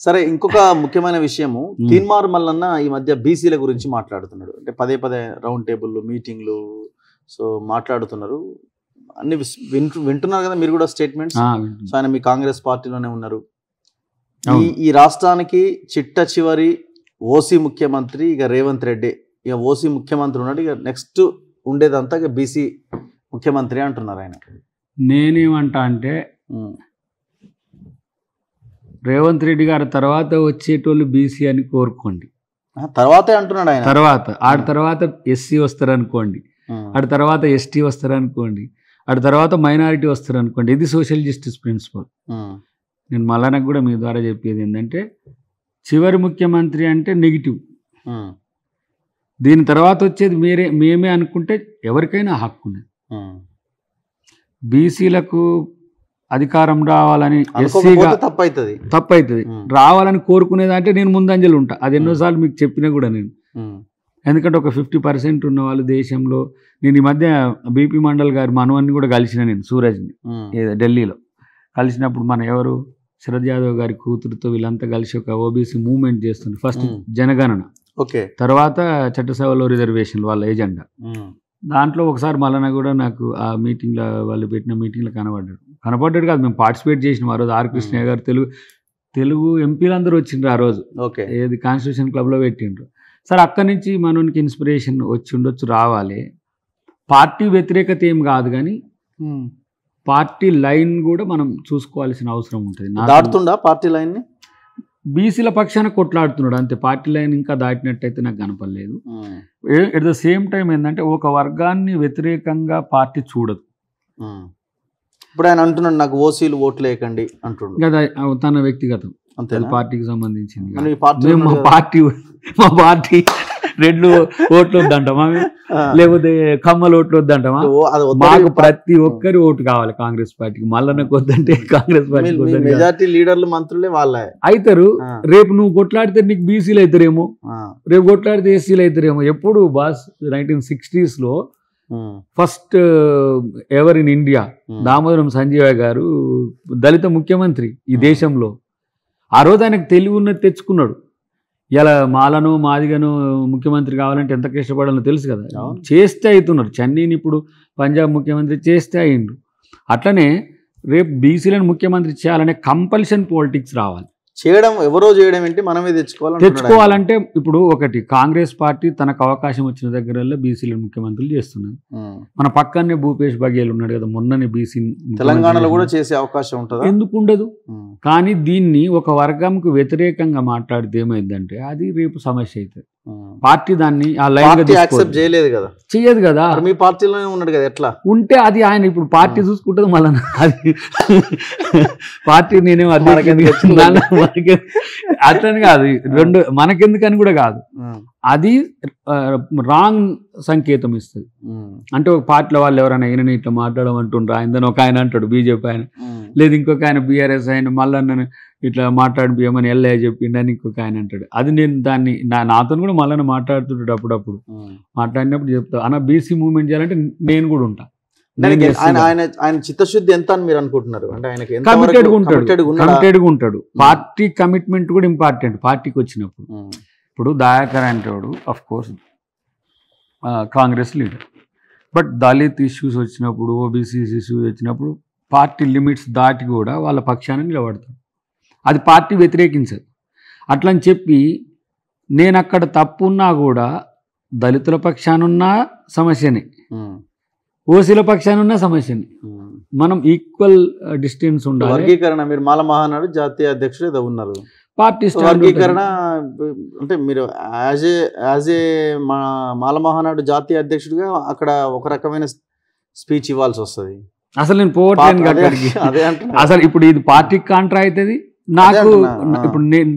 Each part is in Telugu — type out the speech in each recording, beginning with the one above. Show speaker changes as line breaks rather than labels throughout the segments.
సరే, ఇంకొక ముఖ్యమైన విషయము, తీన్మార్ మల్లన్న ఈ మధ్య బీసీల గురించి మాట్లాడుతున్నాడు. అంటే పదే పదే రౌండ్ టేబుల్ మీటింగ్లు సో మాట్లాడుతున్నారు. అన్ని వింటున్నారు కదా మీరు కూడా స్టేట్మెంట్స్. సో ఆయన మీ కాంగ్రెస్ పార్టీలోనే ఉన్నారు. ఈ రాష్ట్రానికి చిట్ట చివరి ఓసీ ముఖ్యమంత్రి ఇక రేవంత్ రెడ్డి. ఇక ఓసీ ముఖ్యమంత్రి ఉన్నాడు, ఇక నెక్స్ట్ ఉండేదంతా ఇక బీసీ ముఖ్యమంత్రి అంటున్నారు ఆయన.
నేనేమంటా అంటే రేవంత్ రెడ్డి గారి తర్వాత వచ్చేటోళ్ళు బీసీ అని కోరుకోండి.
తర్వాతే అంటున్నాడు ఆయన.
తర్వాత ఎస్సీ వస్తారనుకోండి, తర్వాత ఎస్టీ వస్తారనుకోండి, తర్వాత మైనారిటీ వస్తారనుకోండి. ఇది సోషల్ జస్టిస్ ప్రిన్సిపల్. నేను మల్లన్నకు కూడా మీ ద్వారా చెప్పేది ఏంటంటే, చివరి ముఖ్యమంత్రి అంటే నెగిటివ్. దీని తర్వాత వచ్చేది మేమే అనుకుంటే ఎవరికైనా హక్కు ఉన్నది. బీసీలకు అధికారం రావాలని ఎస్సీగా తప్పవుతుంది. రావాలని కోరుకునేదంటే నేను ముందంజలు ఉంటా. అది ఎన్నోసార్లు మీకు చెప్పినా కూడా నేను. ఎందుకంటే ఒక 50% ఉన్న వాళ్ళు దేశంలో. నేను ఈ మధ్య బీపీ మండల్ గారి మనవన్ని కూడా కలిసిన, నేను సూరజ్ని ఢిల్లీలో కలిసినప్పుడు మన ఎవరు శరద్ యాదవ్ గారి కూతురుతో వీళ్ళంతా కలిసి ఒక ఓబీసీ మూవ్మెంట్ చేస్తుంది. ఫస్ట్ జనగణన, తర్వాత చట్టసభలో రిజర్వేషన్ వాళ్ళ ఎజెండా. దాంట్లో ఒకసారి మల్లన్న కూడా నాకు ఆ మీటింగ్లో, వాళ్ళు పెట్టిన మీటింగ్లో కనపడ్డాడు కాదు, మేము పార్టిసిపేట్ చేసినాం ఆ రోజు. ఆర్ కృష్ణయ్య గారు తెలుగు ఎంపీలు అందరూ వచ్చిండ్రు ఆ రోజు. ఏది కాన్స్టిట్యూషన్ క్లబ్లో పెట్టిండ్రు. సరే, అక్కడి నుంచి మనకి ఇన్స్పిరేషన్ వచ్చి ఉండొచ్చు, రావాలి. పార్టీ వ్యతిరేకత ఏం కాదు, కానీ పార్టీ లైన్ కూడా మనం చూసుకోవాల్సిన అవసరం ఉంటుంది.
దాటుతుండా పార్టీ లైన్ని?
బీసీల పక్షాన కొట్లాడుతున్నాడు అంతే. పార్టీ లైన్ ఇంకా దాటినట్టయితే నాకు కనపడలేదు. ఎట్ ద సేమ్ టైం ఏంటంటే, ఒక వర్గాన్ని వ్యతిరేకంగా పార్టీ చూడదు.
ఇప్పుడు ఆయన అంటున్నాడు, నాకు ఓసీలు ఓట్లు వేయకండి అంటున్నాడు
కదా. తన వ్యక్తిగతం, పార్టీకి సంబంధించింది. మా పార్టీ రెడ్లు ఓట్లు వద్దంటామా, లేకపోతే కమ్మలు ఓట్లు వద్దంటామా? మాకు ప్రతి ఒక్కరి ఓటు కావాలి కాంగ్రెస్ పార్టీకి. మల్లన్నకు వద్దంటే కాంగ్రెస్ పార్టీ
మెజారిటీ లీడర్లు మంత్రులే వాళ్ళే
అవుతారు. రేపు నువ్వు కొట్లాడితే నీకు బీసీలు అవుతారేమో, రేపు కొట్లాడితే ఎస్సీలు అవుతారేమో. ఎప్పుడు boss 1960s first ever in India Damodaram Sanjay గారు దళిత ముఖ్యమంత్రి ఈ దేశంలో. ఆ రోజు ఆయనకు తెలివి ఉన్నది తెచ్చుకున్నాడు. ఇలా మాలను మాదిగను ముఖ్యమంత్రి కావాలంటే ఎంత కష్టపడాలో తెలుసు కదా. చేస్తే అవుతున్నారు. చెన్నైని ఇప్పుడు పంజాబ్ ముఖ్యమంత్రి చేస్తే అయిండు. అట్లనే రేపు బీసీలను ముఖ్యమంత్రి చేయాలనే కంపల్షన్ పాలిటిక్స్ రావాలి.
చేయడం ఎవరో చేయడం ఏంటి, మనమే
తెచ్చుకోవాలంటే ఇప్పుడు ఒకటి కాంగ్రెస్ పార్టీ తనకు అవకాశం వచ్చిన దగ్గరల్లో బీసీలను ముఖ్యమంత్రులు చేస్తున్నారు. మన పక్కనే భూపేష్ బఘేల్ ఉన్నాడు కదా, మొన్ననే బీసీ
తెలంగాణలో కూడా చేసే అవకాశం ఉంటుంది.
ఎందుకు ఉండదు? కానీ దీన్ని ఒక వర్గంకు వ్యతిరేకంగా మాట్లాడితే ఏమైందంటే అది రేపు సమస్య అవుతుంది. పార్టీ దాన్ని ఆ లైన్
యాక్సెప్ట్ చేయలేదు కదా,
చెయ్యదు కదా.
మీ పార్టీలోనే ఉన్నాడు కదా, ఎట్లా ఉంటే
అది ఆయన ఇప్పుడు పార్టీ చూసుకుంటుంది. మళ్ళీ అది పార్టీ నేనేం అట్లని కాదు, రెండు మనకెందుకని కూడా కాదు. అది రాంగ్ సంకేతం ఇస్తుంది. అంటే ఒక పార్టీలో వాళ్ళు ఎవరైనా ఈయనని ఇట్లా మాట్లాడమంటుండ్రు, ఆయన ఒక ఆయన అంటాడు బీజేపీ ఆయన, లేదు ఇంకొక ఆయన బీఆర్ఎస్ ఆయన మళ్ళీ ఇట్లా మాట్లాడిపోయామని ఎల్ఐ చెప్పిండని ఇంకొక ఆయన అంటాడు. అది నేను దాన్ని నాతో కూడా మళ్ళీ మాట్లాడుతుంటాడు. అప్పుడప్పుడు మాట్లాడినప్పుడు చెప్తా, అన్న బీసీ మూవ్మెంట్ చేయాలంటే నేను కూడా ఉంటా.
ఆయన చిత్తశుద్ధి ఎంత అని మీరు అనుకుంటున్నారు? అంటే ఆయనకి
కమిటెడ్గా ఉంటాడు. పార్టీ కమిట్మెంట్ కూడా ఇంపార్టెంట్ పార్టీకి వచ్చినప్పుడు. ఇప్పుడు దయాకర్ అంటాడు of course Congress leader, but Dalit issues వచ్చినప్పుడు, ఓబీసీ ఇష్యూస్ వచ్చినప్పుడు పార్టీ లిమిట్స్ దాటి కూడా వాళ్ళ పక్షాన్ని నిలబడతాడు. అది పార్టీ వ్యతిరేకించదు. అట్లని చెప్పి నేను అక్కడ తప్పున్నా కూడా దళితుల పక్షానున్న సమస్యనే, ఓసీల పక్షానున్న సమస్యని మనం ఈక్వల్ డిస్టెన్స్ ఉండాలి.
వర్గీకరణ మీరు మాల మహానాడు జాతీయ అధ్యక్షుడు ఏదో ఉన్నారు,
పార్టీ
వర్గీకరణ అంటే మీరు యాజ్ ఏ మాల మహానాడు జాతీయ అధ్యక్షుడిగా అక్కడ ఒక రకమైన స్పీచ్ ఇవ్వాల్సి వస్తుంది.
అసలు నేను పోవట్లేను అక్కడికి. అసలు ఇప్పుడు ఇది పార్టీకి కాంట్రా అవుతుంది నాకు.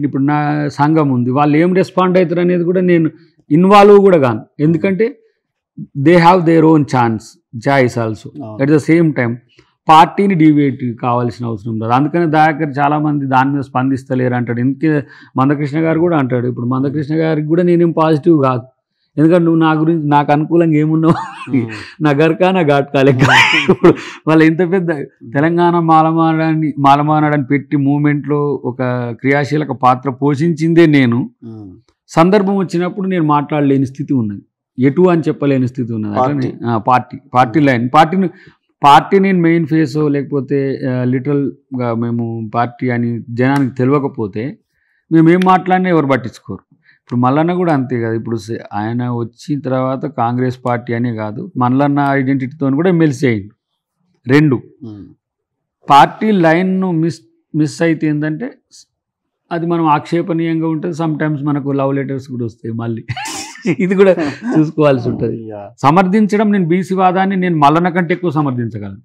ఇప్పుడు నా సంఘం ఉంది, వాళ్ళు ఏం రెస్పాండ్ అవుతారు అనేది కూడా నేను ఇన్వాల్వ్ కూడా కాను. ఎందుకంటే they have their own choice also. At the same time పార్టీని డివేట్ కావాల్సిన అవసరం లేదు. అందుకని దయాకర్ చాలామంది దాని మీద స్పందిస్తలేరు అంటాడు. ఇంకే మందకృష్ణ గారు కూడా అంటాడు. ఇప్పుడు మందకృష్ణ గారికి కూడా నేనేం పాజిటివ్ కాదు, ఎందుకంటే నువ్వు నా గురించి నాకు అనుకూలంగా ఏమున్నావు, నా గర్కా నా ఘాట్కా లెక్క. ఇప్పుడు వాళ్ళు ఇంత పెద్ద తెలంగాణ మాలమానాడని పెట్టి మూమెంట్లో ఒక క్రియాశీలక పాత్ర పోషించిందే నేను. సందర్భం వచ్చినప్పుడు నేను మాట్లాడలేని స్థితి ఉన్నది, ఎటు అని చెప్పలేని స్థితి ఉన్నది. అట్లనే పార్టీ లైన్ పార్టీ నేను మెయిన్ ఫేస్ లేకపోతే లిటరల్గా మేము పార్టీ అని జనానికి తెలియకపోతే మేము ఏం మాట్లాడినా ఎవరు పట్టించుకోరు. ఇప్పుడు మల్లన్న కూడా అంతే కదా. ఇప్పుడు ఆయన వచ్చిన తర్వాత కాంగ్రెస్ పార్టీ అనే కాదు, మల్లన్న ఐడెంటిటీతో కూడా ఎమ్మెల్సీ అయింది. 2 పార్టీ లైన్ను మిస్ అయితే ఏంటంటే అది మనం ఆక్షేపణీయంగా ఉంటుంది. సమ్ టైమ్స్ మనకు లవ్ లెటర్స్ కూడా వస్తాయి మళ్ళీ. ఇది కూడా చూసుకోవాల్సి ఉంటుంది. సమర్థించడం, నేను బీసీ వాదాన్ని నేను మల్లన్న కంటే ఎక్కువ సమర్థించగలను.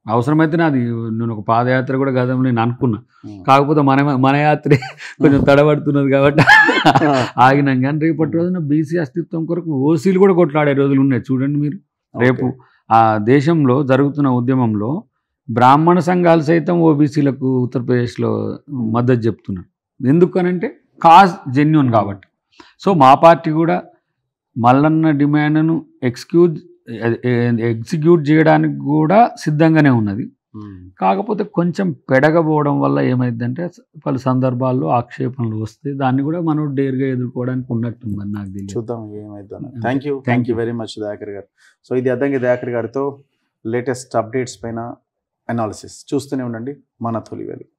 అవసరమైతే నాది నేను ఒక పాదయాత్ర కూడా గతంలో నేను అనుకున్నా, కాకపోతే మన యాత్రే కొంచెం తడబడుతున్నది కాబట్టి ఆగినాం. కానీ రేపటి రోజున బీసీ అస్తిత్వం కొరకు ఓసీలు కూడా కొట్లాడే రోజులు ఉన్నాయి. చూడండి మీరు, రేపు ఆ దేశంలో జరుగుతున్న ఉద్యమంలో బ్రాహ్మణ సంఘాలు సైతం ఓబీసీలకు ఉత్తరప్రదేశ్లో మద్దతు చెప్తున్నారు. ఎందుకనంటే కాజ్ జెన్యూన్ కాబట్టి. సో మా పార్టీ కూడా మల్లన్న డిమాండ్ను ఎగ్జిక్యూట్ చేయడానికి కూడా సిద్ధంగానే ఉన్నది. కాకపోతే కొంచెం పెడగపోవడం వల్ల ఏమైందంటే పలు సందర్భాల్లో ఆక్షేపణలు వస్తాయి. దాన్ని కూడా మనం డేర్గా ఎదుర్కోవడానికి ఉన్నట్టుంది మరి నాకు తెలియదు.
చూద్దాం ఏమైందో. Thank you very much Dayakar గారు. సో ఇది అద్దంకి దయాకర్ గారితో లేటెస్ట్ అప్డేట్స్ పైన అనాలిసిస్ చూస్తూనే ఉండండి మన తొలి వెలుగు.